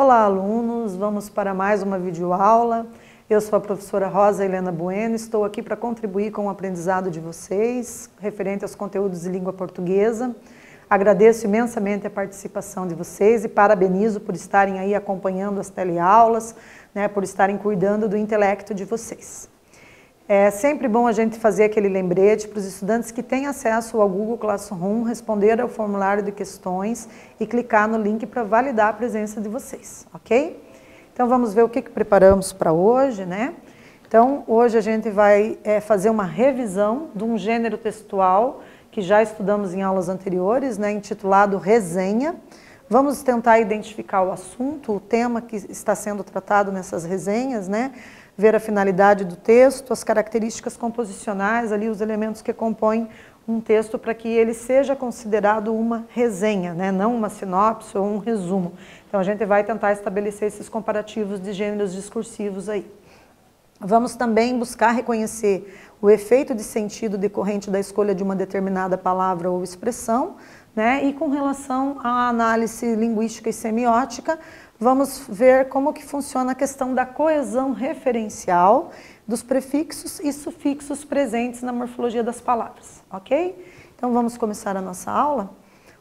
Olá, alunos! Vamos para mais uma videoaula. Eu sou a professora Rosa Helena Bueno, estou aqui para contribuir com o aprendizado de vocês, referente aos conteúdos de língua portuguesa. Agradeço imensamente a participação de vocês e parabenizo por estarem aí acompanhando as teleaulas, por estarem cuidando do intelecto de vocês. É sempre bom a gente fazer aquele lembrete para os estudantes que têm acesso ao Google Classroom, responder ao formulário de questões e clicar no link para validar a presença de vocês, ok? Então vamos ver o que preparamos para hoje, né? Então hoje a gente vai fazer uma revisão de um gênero textual que já estudamos em aulas anteriores, intitulado resenha. Vamos tentar identificar o assunto, o tema que está sendo tratado nessas resenhas, ver a finalidade do texto, as características composicionais, ali os elementos que compõem um texto para que ele seja considerado uma resenha, não uma sinopse ou um resumo. Então a gente vai tentar estabelecer esses comparativos de gêneros discursivos aí. Vamos também buscar reconhecer o efeito de sentido decorrente da escolha de uma determinada palavra ou expressão, e com relação à análise linguística e semiótica, vamos ver como que funciona a questão da coesão referencial dos prefixos e sufixos presentes na morfologia das palavras, ok? Então vamos começar a nossa aula.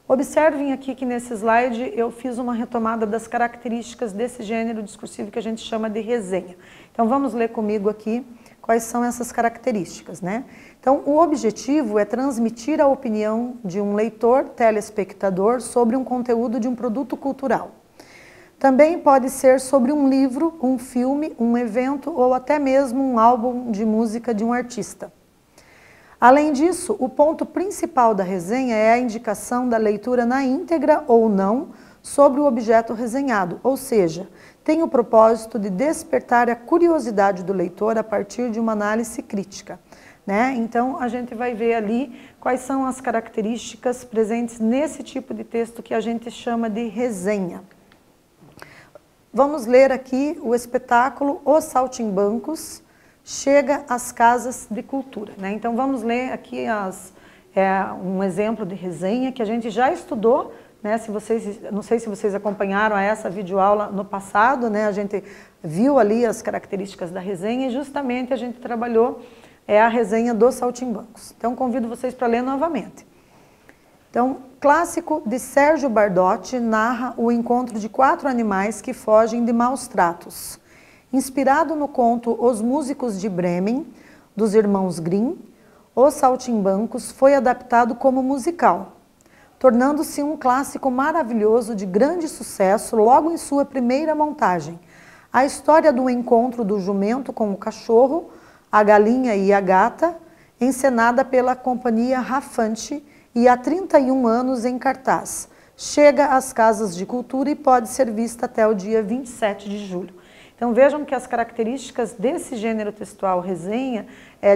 Observem aqui que nesse slide eu fiz uma retomada das características desse gênero discursivo que a gente chama de resenha. Então vamos ler comigo aqui quais são essas características, Então, o objetivo é transmitir a opinião de um leitor, telespectador, sobre um conteúdo de um produto cultural. Também pode ser sobre um livro, um filme, um evento ou até mesmo um álbum de música de um artista. Além disso, o ponto principal da resenha é a indicação da leitura na íntegra ou não sobre o objeto resenhado, ou seja, tem o propósito de despertar a curiosidade do leitor a partir de uma análise crítica. Então, a gente vai ver ali quais são as características presentes nesse tipo de texto que a gente chama de resenha. Vamos ler aqui o espetáculo Os Saltimbancos chega às casas de cultura. Então, vamos ler aqui um exemplo de resenha que a gente já estudou, não sei se vocês acompanharam essa videoaula no passado, a gente viu ali as características da resenha e justamente a gente trabalhou a resenha dos Saltimbancos. Então, convido vocês para ler novamente. Então, clássico de Sérgio Bardotti narra o encontro de 4 animais que fogem de maus tratos. Inspirado no conto Os Músicos de Bremen, dos irmãos Grimm, Os Saltimbancos foi adaptado como musical, tornando-se um clássico maravilhoso de grande sucesso logo em sua primeira montagem. A história do encontro do jumento com o cachorro, a galinha e a gata, encenada pela companhia Rafante e há 31 anos em cartaz. Chega às casas de cultura e pode ser vista até o dia 27 de julho. Então vejam que as características desse gênero textual resenha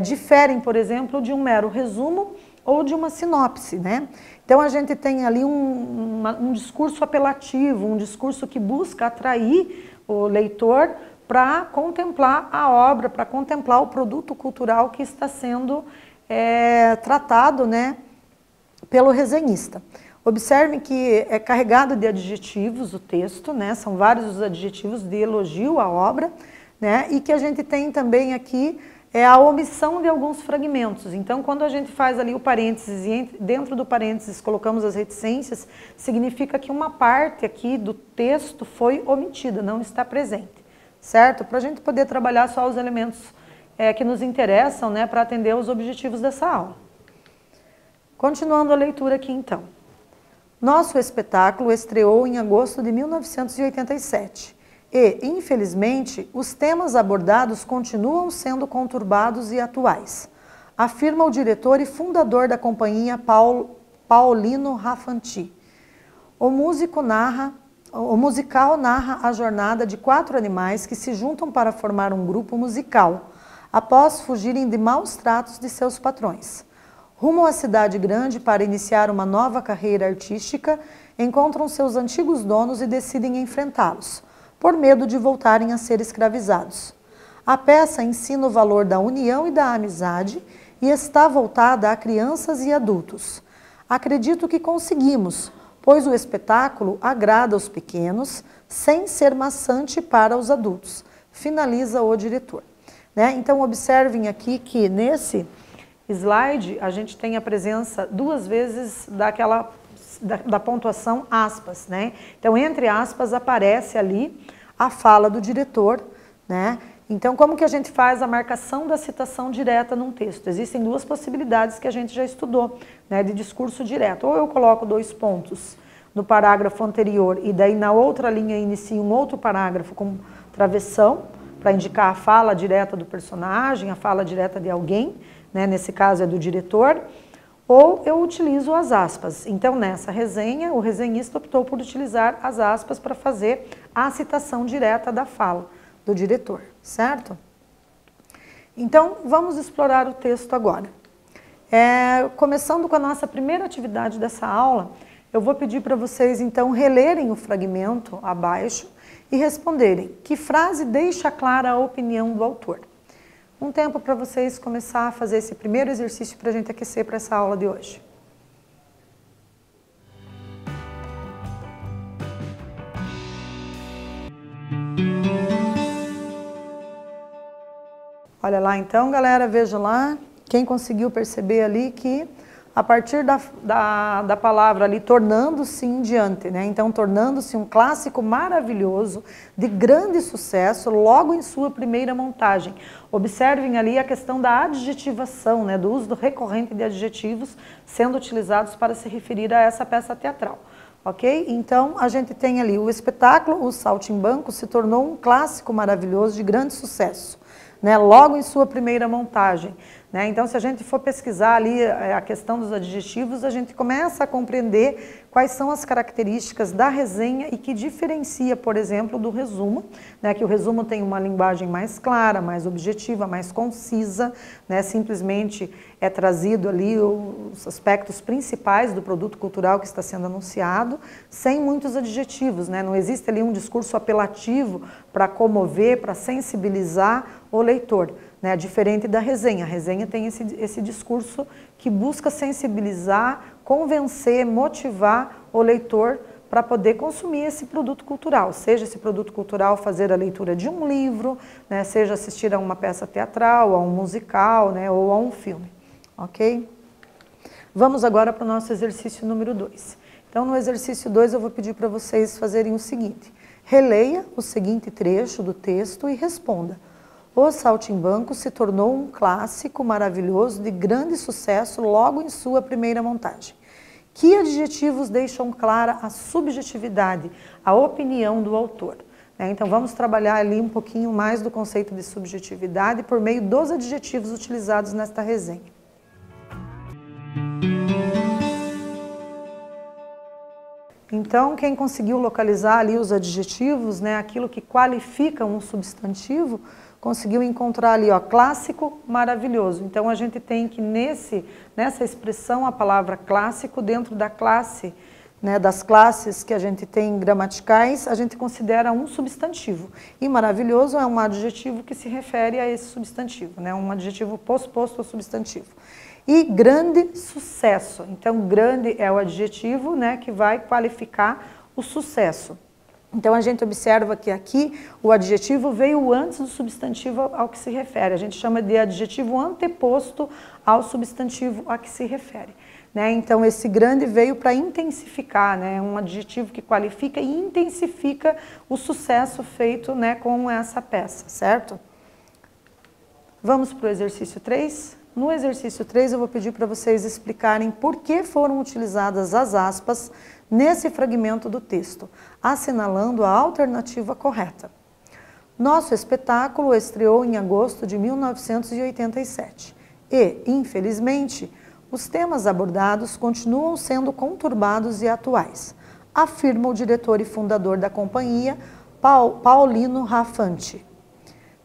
diferem, por exemplo, de um mero resumo ou de uma sinopse, Então a gente tem ali um discurso apelativo, um discurso que busca atrair o leitor para contemplar a obra, para contemplar o produto cultural que está sendo tratado, pelo resenhista. Observem que é carregado de adjetivos o texto, são vários os adjetivos de elogio à obra, e que a gente tem também aqui a omissão de alguns fragmentos. Então, quando a gente faz ali o parênteses e dentro do parênteses colocamos as reticências, significa que uma parte aqui do texto foi omitida, não está presente, certo? Para a gente poder trabalhar só os elementos que nos interessam, para atender aos objetivos dessa aula. Continuando a leitura aqui então. Nosso espetáculo estreou em agosto de 1987 e, infelizmente, os temas abordados continuam sendo conturbados e atuais, afirma o diretor e fundador da companhia Paolino Raffanti. O musical narra a jornada de 4 animais que se juntam para formar um grupo musical, após fugirem de maus tratos de seus patrões. Rumo à cidade grande para iniciar uma nova carreira artística, encontram seus antigos donos e decidem enfrentá-los, por medo de voltarem a ser escravizados. A peça ensina o valor da união e da amizade e está voltada a crianças e adultos. Acredito que conseguimos, pois o espetáculo agrada os pequenos sem ser maçante para os adultos, finaliza o diretor. Né? Então observem aqui que nesse slide a gente tem a presença 2 vezes da pontuação aspas, né? Então entre aspas aparece ali a fala do diretor, né? Então como que a gente faz a marcação da citação direta num texto? Existem 2 possibilidades que a gente já estudou, né, de discurso direto. Ou eu coloco 2 pontos no parágrafo anterior e daí na outra linha inicio um outro parágrafo com travessão para indicar a fala direta do personagem, a fala direta de alguém, né, nesse caso é do diretor, ou eu utilizo as aspas. Então nessa resenha o resenhista optou por utilizar as aspas para fazer a citação direta da fala do diretor, certo? Então, vamos explorar o texto agora. Começando com a nossa primeira atividade dessa aula, eu vou pedir para vocês, então, relerem o fragmento abaixo e responderem que frase deixa clara a opinião do autor. Um tempo para vocês começar a fazer esse primeiro exercício para a gente aquecer para essa aula de hoje. Olha lá então, galera, veja lá, quem conseguiu perceber ali que a partir da palavra ali, tornando-se em diante, né? Então, tornando-se um clássico maravilhoso, de grande sucesso, logo em sua primeira montagem. Observem ali a questão da adjetivação, né? Do uso recorrente de adjetivos sendo utilizados para se referir a essa peça teatral. Ok? Então, a gente tem ali o espetáculo, o Saltimbanco, se tornou um clássico maravilhoso de grande sucesso, né, logo em sua primeira montagem. Né? Então, se a gente for pesquisar ali a questão dos adjetivos, a gente começa a compreender quais são as características da resenha e que diferencia, por exemplo, do resumo, né? Que o resumo tem uma linguagem mais clara, mais objetiva, mais concisa, né? Simplesmente é trazido ali os aspectos principais do produto cultural que está sendo anunciado, sem muitos adjetivos, né? Não existe ali um discurso apelativo para comover, para sensibilizar o leitor, né? Diferente da resenha. A resenha tem esse discurso que busca sensibilizar, convencer, motivar o leitor para poder consumir esse produto cultural, seja esse produto cultural fazer a leitura de um livro, né? Seja assistir a uma peça teatral, a um musical, né? Ou a um filme. Ok? Vamos agora para o nosso exercício número 2. Então, no exercício 2, eu vou pedir para vocês fazerem o seguinte. Releia o seguinte trecho do texto e responda. O Saltimbanco se tornou um clássico maravilhoso de grande sucesso logo em sua primeira montagem. Que adjetivos deixam clara a subjetividade, a opinião do autor? Então, vamos trabalhar ali um pouquinho mais do conceito de subjetividade por meio dos adjetivos utilizados nesta resenha. Então, quem conseguiu localizar ali os adjetivos, né, aquilo que qualifica um substantivo, conseguiu encontrar ali, ó, clássico, maravilhoso. Então, a gente tem que nessa expressão a palavra clássico dentro da classe, né, das classes que a gente tem gramaticais, a gente considera um substantivo. E maravilhoso é um adjetivo que se refere a esse substantivo, né, um adjetivo posposto ao substantivo. E grande sucesso. Então, grande é o adjetivo, né, que vai qualificar o sucesso. Então, a gente observa que aqui o adjetivo veio antes do substantivo ao que se refere. A gente chama de adjetivo anteposto ao substantivo a que se refere. Né? Então, esse grande veio para intensificar, né? Um adjetivo que qualifica e intensifica o sucesso feito, né, com essa peça, certo? Vamos para o exercício 3? No exercício 3, eu vou pedir para vocês explicarem por que foram utilizadas as aspas nesse fragmento do texto, assinalando a alternativa correta. Nosso espetáculo estreou em agosto de 1987 e, infelizmente, os temas abordados continuam sendo conturbados e atuais, afirma o diretor e fundador da companhia, Paulino Rafanti.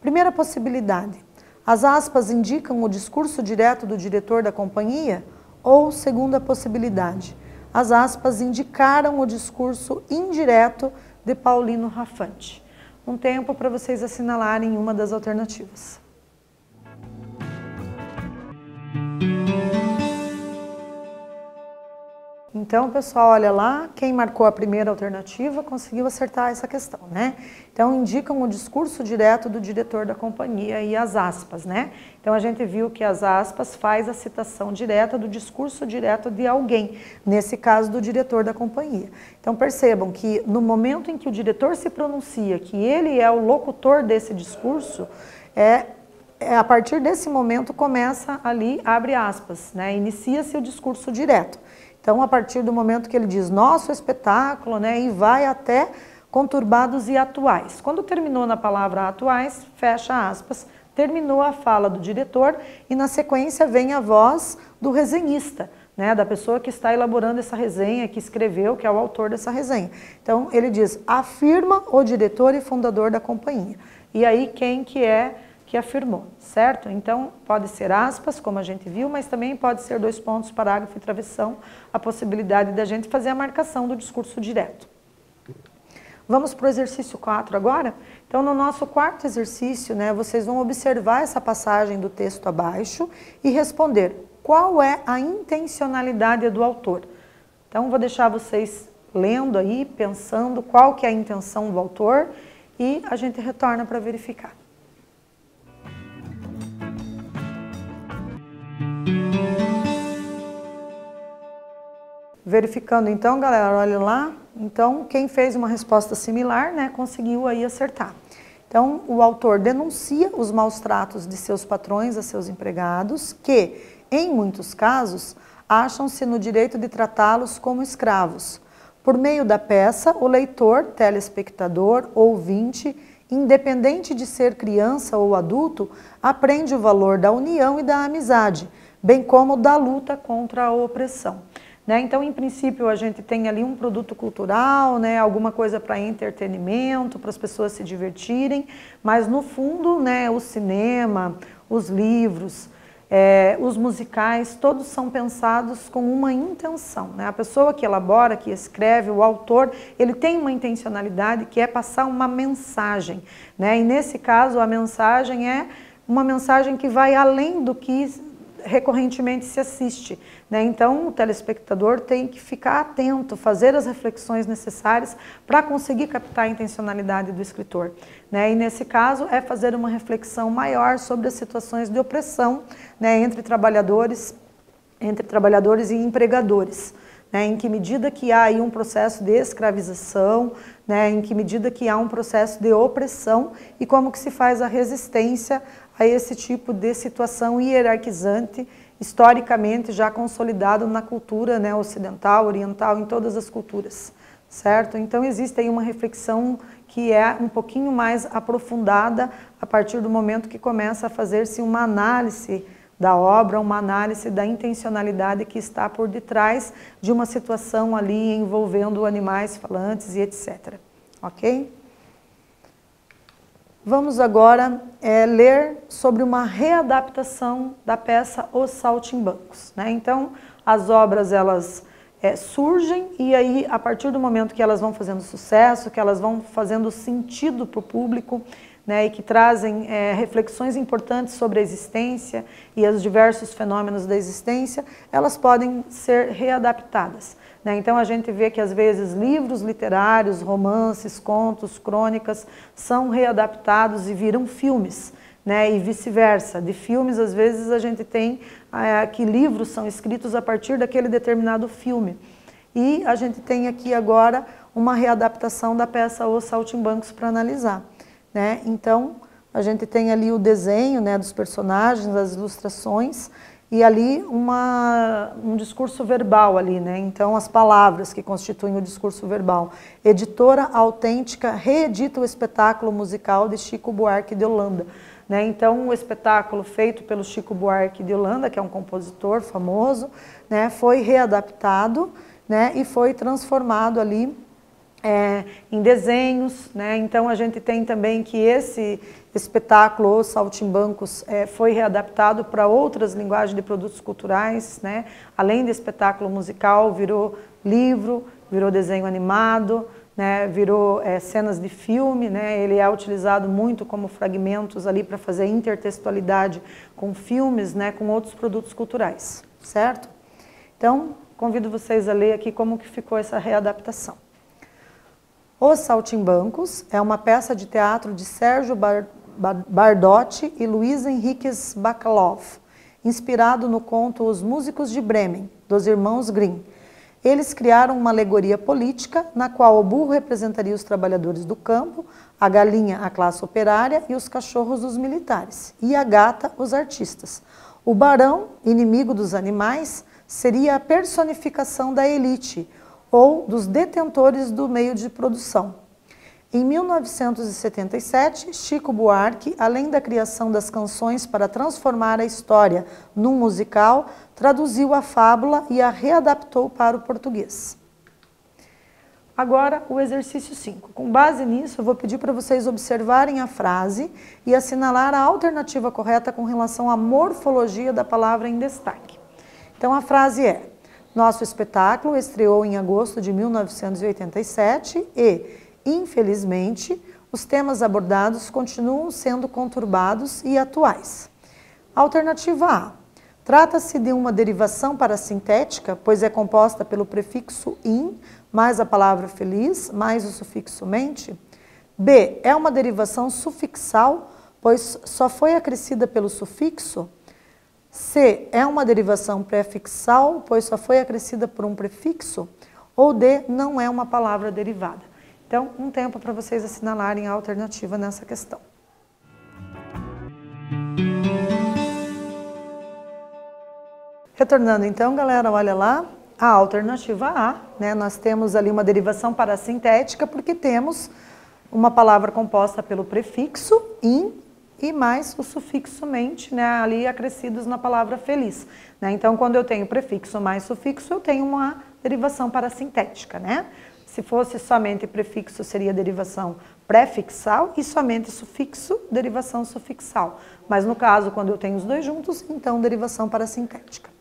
Primeira possibilidade. As aspas indicam o discurso direto do diretor da companhia? Ou, segunda possibilidade, as aspas indicaram o discurso indireto de Paulino Rafanti? Um tempo para vocês assinalarem uma das alternativas. Então, pessoal, olha lá, quem marcou a primeira alternativa conseguiu acertar essa questão, né? Então, indicam o discurso direto do diretor da companhia e as aspas, né? Então, a gente viu que as aspas faz a citação direta do discurso direto de alguém, nesse caso do diretor da companhia. Então, percebam que no momento em que o diretor se pronuncia, que ele é o locutor desse discurso, a partir desse momento começa ali, abre aspas, né? Inicia-se o discurso direto. Então, a partir do momento que ele diz nosso espetáculo, né, e vai até conturbados e atuais. Quando terminou na palavra atuais, fecha aspas, terminou a fala do diretor e na sequência vem a voz do resenhista, né, da pessoa que está elaborando essa resenha, que escreveu, que é o autor dessa resenha. Então, ele diz, afirma o diretor e fundador da companhia. E aí, quem que é que afirmou, certo? Então, pode ser aspas, como a gente viu, mas também pode ser 2 pontos, parágrafo e travessão, a possibilidade da gente fazer a marcação do discurso direto. Vamos para o exercício 4 agora? Então, no nosso quarto exercício, né, vocês vão observar essa passagem do texto abaixo e responder qual é a intencionalidade do autor. Então, vou deixar vocês lendo aí, pensando qual que é a intenção do autor e a gente retorna para verificar. Verificando então, galera, olha lá. Então, quem fez uma resposta similar, né, conseguiu aí acertar. Então, o autor denuncia os maus tratos de seus patrões a seus empregados, que, em muitos casos, acham-se no direito de tratá-los como escravos. Por meio da peça, o leitor, telespectador, ouvinte, independente de ser criança ou adulto, aprende o valor da união e da amizade, bem como da luta contra a opressão. Né? Então, em princípio, a gente tem ali um produto cultural, né? Alguma coisa para entretenimento, para as pessoas se divertirem, mas no fundo, né, o cinema, os livros, os musicais, todos são pensados com uma intenção. Né? A pessoa que elabora, que escreve, o autor, ele tem uma intencionalidade que é passar uma mensagem. Né? E nesse caso, a mensagem é uma mensagem que vai além do que recorrentemente se assiste, né? Então o telespectador tem que ficar atento, fazer as reflexões necessárias para conseguir captar a intencionalidade do escritor, né? E nesse caso é fazer uma reflexão maior sobre as situações de opressão, né, entre trabalhadores e empregadores, né? Em que medida que há aí um processo de escravização, né, em que medida que há um processo de opressão e como que se faz a resistência a esse tipo de situação hierarquizante, historicamente já consolidado na cultura, né, ocidental, oriental, em todas as culturas, certo? Então existe aí uma reflexão que é um pouquinho mais aprofundada a partir do momento que começa a fazer-se uma análise da obra, uma análise da intencionalidade que está por detrás de uma situação ali envolvendo animais falantes e etc. Ok? Vamos agora ler sobre uma readaptação da peça Os Saltimbancos. Né? Então, as obras elas surgem e aí, a partir do momento que elas vão fazendo sucesso, que elas vão fazendo sentido para o público, né, e que trazem reflexões importantes sobre a existência e os diversos fenômenos da existência, elas podem ser readaptadas. Né? Então a gente vê que às vezes livros literários, romances, contos, crônicas são readaptados e viram filmes, né? E vice-versa. De filmes, às vezes a gente tem que livros são escritos a partir daquele determinado filme. E a gente tem aqui agora uma readaptação da peça Os Saltimbancos para analisar. Né? Então, a gente tem ali o desenho, né, dos personagens, as ilustrações, e ali um discurso verbal ali, né? Então, as palavras que constituem o discurso verbal. Editora Autêntica reedita o espetáculo musical de Chico Buarque de Holanda. Né? Então, o espetáculo feito pelo Chico Buarque de Holanda, que é um compositor famoso, né, foi readaptado, né, e foi transformado ali em desenhos, né? Então a gente tem também que esse espetáculo, Os Saltimbancos, foi readaptado para outras linguagens de produtos culturais, né? Além de espetáculo musical, virou livro, virou desenho animado, né? Virou cenas de filme, né? Ele é utilizado muito como fragmentos ali para fazer intertextualidade com filmes, né? Com outros produtos culturais, certo? Então, convido vocês a ler aqui como que ficou essa readaptação. Os Saltimbancos é uma peça de teatro de Sérgio Bardotti e Luiz Henriques Bacalov, inspirado no conto Os Músicos de Bremen, dos irmãos Grimm. Eles criaram uma alegoria política, na qual o burro representaria os trabalhadores do campo, a galinha a classe operária e os cachorros os militares, e a gata os artistas. O barão, inimigo dos animais, seria a personificação da elite, ou dos detentores do meio de produção. Em 1977, Chico Buarque, além da criação das canções para transformar a história num musical, traduziu a fábula e a readaptou para o português. Agora, o exercício 5. Com base nisso, eu vou pedir para vocês observarem a frase e assinalar a alternativa correta com relação à morfologia da palavra em destaque. Então, a frase é: nosso espetáculo estreou em agosto de 1987 e, infelizmente, os temas abordados continuam sendo conturbados e atuais. Alternativa A. Trata-se de uma derivação parasintética, pois é composta pelo prefixo in, mais a palavra feliz, mais o sufixo mente. B. É uma derivação sufixal, pois só foi acrescida pelo sufixo. C. É uma derivação prefixal, pois só foi acrescida por um prefixo. Ou D. Não é uma palavra derivada. Então, um tempo para vocês assinalarem a alternativa nessa questão. Retornando então, galera, olha lá, a alternativa A, né? Nós temos ali uma derivação parasintética porque temos uma palavra composta pelo prefixo in e mais o sufixo mente, né? Ali acrescidos na palavra feliz, né? Então, quando eu tenho prefixo mais sufixo, eu tenho uma derivação parasintética, né? Se fosse somente prefixo, seria derivação prefixal e somente sufixo, derivação sufixal. Mas no caso, quando eu tenho os dois juntos, então derivação parasintética.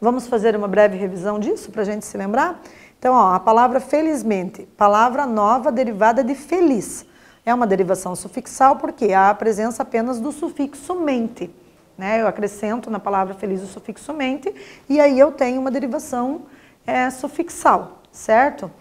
Vamos fazer uma breve revisão disso para a gente se lembrar? Então, ó, a palavra felizmente, palavra nova derivada de feliz. É uma derivação sufixal porque há a presença apenas do sufixo mente, né? Eu acrescento na palavra feliz o sufixo mente e aí eu tenho uma derivação sufixal, certo?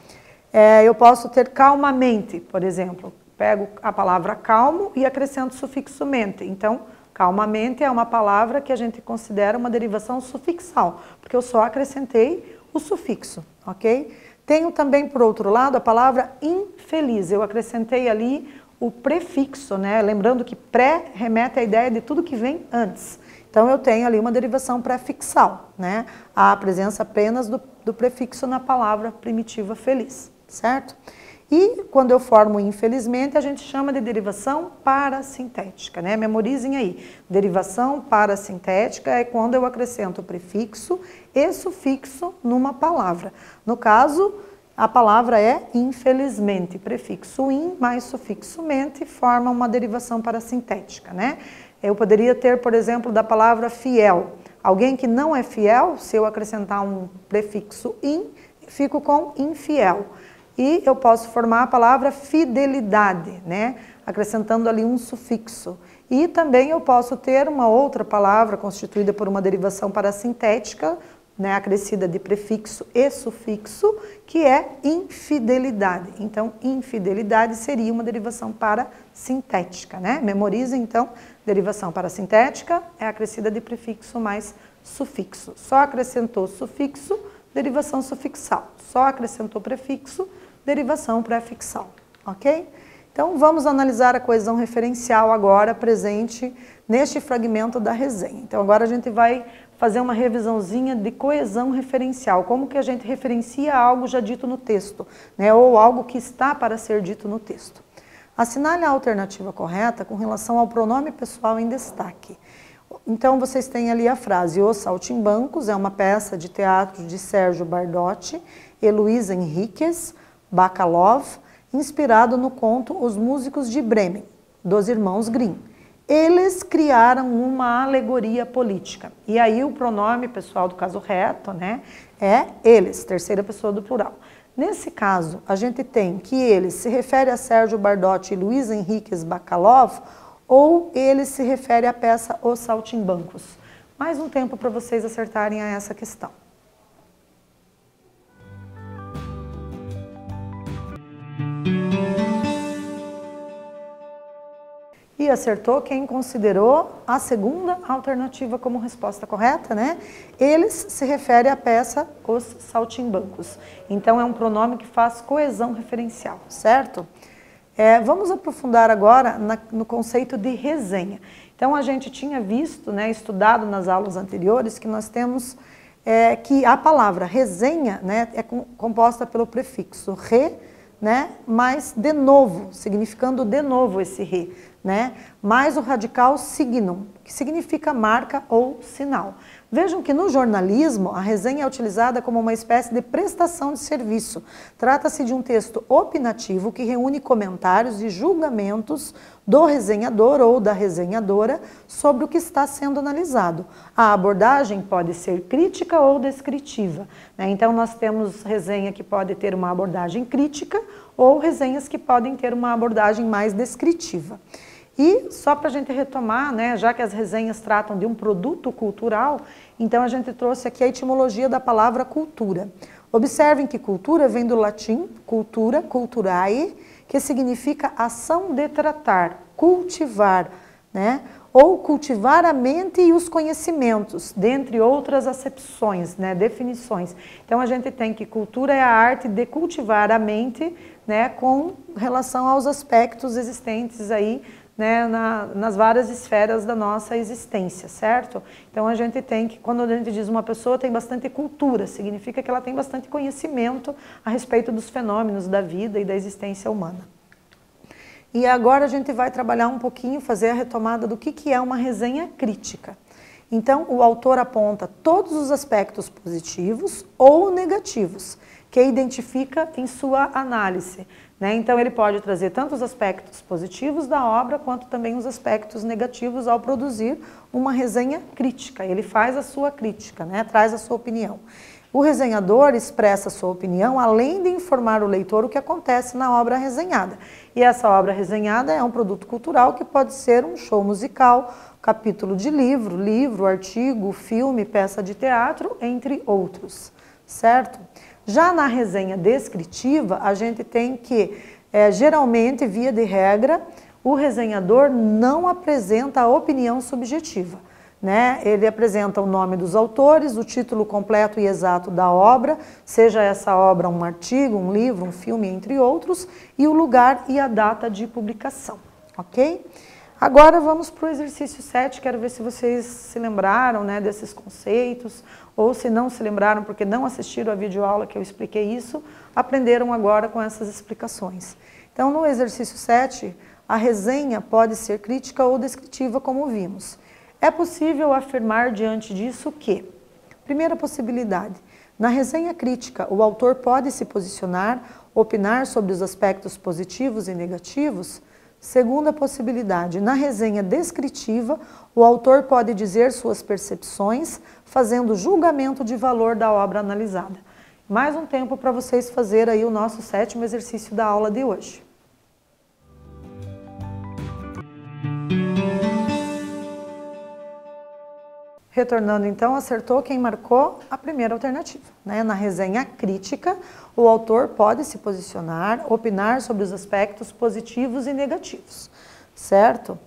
Eu posso ter calmamente, por exemplo. Pego a palavra calmo e acrescento o sufixo mente. Então, calmamente é uma palavra que a gente considera uma derivação sufixal, porque eu só acrescentei o sufixo, ok? Tenho também, por outro lado, a palavra infeliz. Eu acrescentei ali o prefixo, né? Lembrando que pré remete à ideia de tudo que vem antes. Então, eu tenho ali uma derivação prefixal, né? Há a presença apenas do prefixo na palavra primitiva feliz, certo? E quando eu formo infelizmente, a gente chama de derivação parasintética, né? Memorizem aí. Derivação parasintética é quando eu acrescento o prefixo e sufixo numa palavra. No caso, a palavra é infelizmente. Prefixo in mais sufixo mente forma uma derivação parasintética, né? Eu poderia ter, por exemplo, da palavra fiel. Alguém que não é fiel, se eu acrescentar um prefixo in, fico com infiel. E eu posso formar a palavra fidelidade, né? Acrescentando ali um sufixo. E também eu posso ter uma outra palavra constituída por uma derivação parasintética, né, acrescida de prefixo e sufixo, que é infidelidade. Então, infidelidade seria uma derivação parasintética, né? Memorizem, então, derivação parasintética é acrescida de prefixo mais sufixo. Só acrescentou sufixo, derivação sufixal. Só acrescentou prefixo, derivação prefixal, ok? Então, vamos analisar a coesão referencial agora presente neste fragmento da resenha. Então, agora a gente vai fazer uma revisãozinha de coesão referencial, como que a gente referencia algo já dito no texto, né, ou algo que está para ser dito no texto. Assinale a alternativa correta com relação ao pronome pessoal em destaque. Então, vocês têm ali a frase: Os Saltimbancos é uma peça de teatro de Sérgio Bardotti e Luiz Henriques Bacalov, inspirado no conto Os Músicos de Bremen, dos irmãos Grimm. Eles criaram uma alegoria política. E aí o pronome pessoal do caso reto, né, é eles, terceira pessoa do plural. Nesse caso, a gente tem que eles se refere a Sérgio Bardotti e Luiz Henriques Bacalov, ou ele se refere à peça Os Saltimbancos. Mais um tempo para vocês acertarem a essa questão. E acertou quem considerou a segunda alternativa como resposta correta, né? Eles se refere à peça Os Saltimbancos. Então é um pronome que faz coesão referencial, certo? Vamos aprofundar agora no conceito de resenha. Então a gente tinha visto, né, estudado nas aulas anteriores, que nós temos que a palavra resenha, né, é composta pelo prefixo re, né, mais de novo, significando de novo esse re, né, mais o radical signum, que significa marca ou sinal. Vejam que no jornalismo a resenha é utilizada como uma espécie de prestação de serviço. Trata-se de um texto opinativo que reúne comentários e julgamentos do resenhador ou da resenhadora sobre o que está sendo analisado. A abordagem pode ser crítica ou descritiva, né? Então nós temos resenha que pode ter uma abordagem crítica ou resenhas que podem ter uma abordagem mais descritiva. E só para a gente retomar, né, já que as resenhas tratam de um produto cultural, então a gente trouxe aqui a etimologia da palavra cultura. Observem que cultura vem do latim cultura, culturae, que significa ação de tratar, cultivar, né, ou cultivar a mente e os conhecimentos, dentre outras acepções, né, definições. Então a gente tem que cultura é a arte de cultivar a mente, né, com relação aos aspectos existentes aí, né, nas várias esferas da nossa existência, certo? Então a gente tem que, quando a gente diz uma pessoa tem bastante cultura, significa que ela tem bastante conhecimento a respeito dos fenômenos da vida e da existência humana. E agora a gente vai trabalhar um pouquinho, fazer a retomada do que é uma resenha crítica. Então o autor aponta todos os aspectos positivos ou negativos que identifica em sua análise, né? Então ele pode trazer tanto os aspectos positivos da obra, quanto também os aspectos negativos ao produzir uma resenha crítica. Ele faz a sua crítica, né? Traz a sua opinião. O resenhador expressa a sua opinião, além de informar o leitor o que acontece na obra resenhada. E essa obra resenhada é um produto cultural que pode ser um show musical, capítulo de livro, artigo, filme, peça de teatro, entre outros, certo? Já na resenha descritiva, a gente tem que, geralmente, via de regra, o resenhador não apresenta a opinião subjetiva, né? Ele apresenta o nome dos autores, o título completo e exato da obra, seja essa obra um artigo, um livro, um filme, entre outros, e o lugar e a data de publicação, ok? Agora vamos para o exercício 7, quero ver se vocês se lembraram, né, desses conceitos, ou se não se lembraram porque não assistiram a videoaula que eu expliquei isso, aprenderam agora com essas explicações. Então no exercício 7, a resenha pode ser crítica ou descritiva, como vimos. É possível afirmar diante disso que, primeira possibilidade, na resenha crítica o autor pode se posicionar, opinar sobre os aspectos positivos e negativos. Segunda possibilidade, na resenha descritiva, o autor pode dizer suas percepções, fazendo julgamento de valor da obra analisada. Mais um tempo para vocês fazerem aí o nosso 7º exercício da aula de hoje. Retornando então, acertou quem marcou a primeira alternativa, né? Na resenha crítica, o autor pode se posicionar, opinar sobre os aspectos positivos e negativos, certo?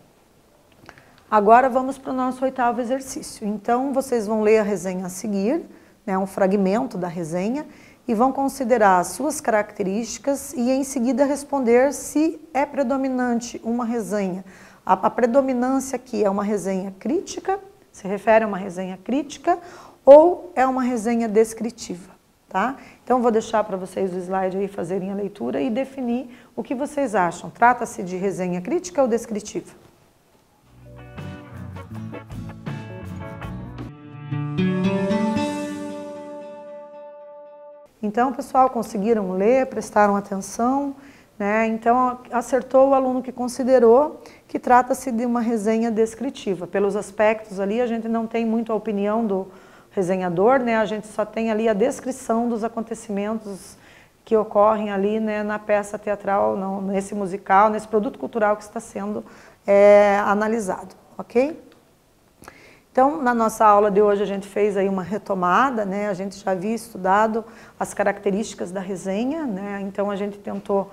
Agora vamos para o nosso 8º exercício. Então vocês vão ler a resenha a seguir, né, um fragmento da resenha, e vão considerar as suas características e em seguida responder se é predominante uma resenha. A predominância aqui é uma resenha crítica, se refere a uma resenha crítica ou é uma resenha descritiva, tá? Então vou deixar para vocês o slide aí fazerem a leitura e definir o que vocês acham. Trata-se de resenha crítica ou descritiva? Então, pessoal, conseguiram ler, prestaram atenção, né? Então, acertou o aluno que considerou que trata-se de uma resenha descritiva. Pelos aspectos ali, a gente não tem muito a opinião do resenhador, né? A gente só tem ali a descrição dos acontecimentos que ocorrem ali, né, na peça teatral, nesse musical, nesse produto cultural que está sendo analisado, ok? Então, na nossa aula de hoje, a gente fez aí uma retomada, né? A gente já havia estudado as características da resenha, né? Então, a gente tentou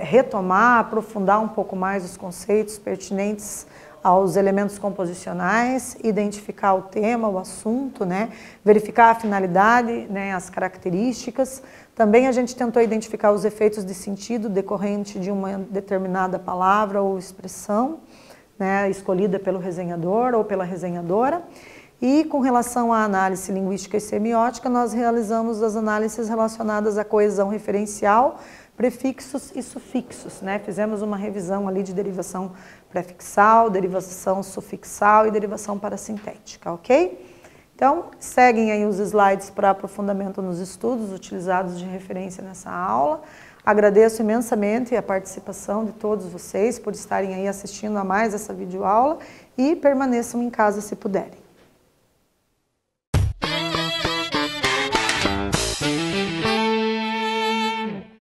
retomar, aprofundar um pouco mais os conceitos pertinentes aos elementos composicionais, identificar o tema, o assunto, né? Verificar a finalidade, né? As características. Também a gente tentou identificar os efeitos de sentido decorrente de uma determinada palavra ou expressão, né, escolhida pelo resenhador ou pela resenhadora. E com relação à análise linguística e semiótica, nós realizamos as análises relacionadas à coesão referencial, prefixos e sufixos, né? Fizemos uma revisão ali de derivação prefixal, derivação sufixal e derivação parasintética, ok? Então, seguem aí os slides para aprofundamento nos estudos utilizados de referência nessa aula. Agradeço imensamente a participação de todos vocês por estarem aí assistindo a mais essa videoaula e permaneçam em casa se puderem.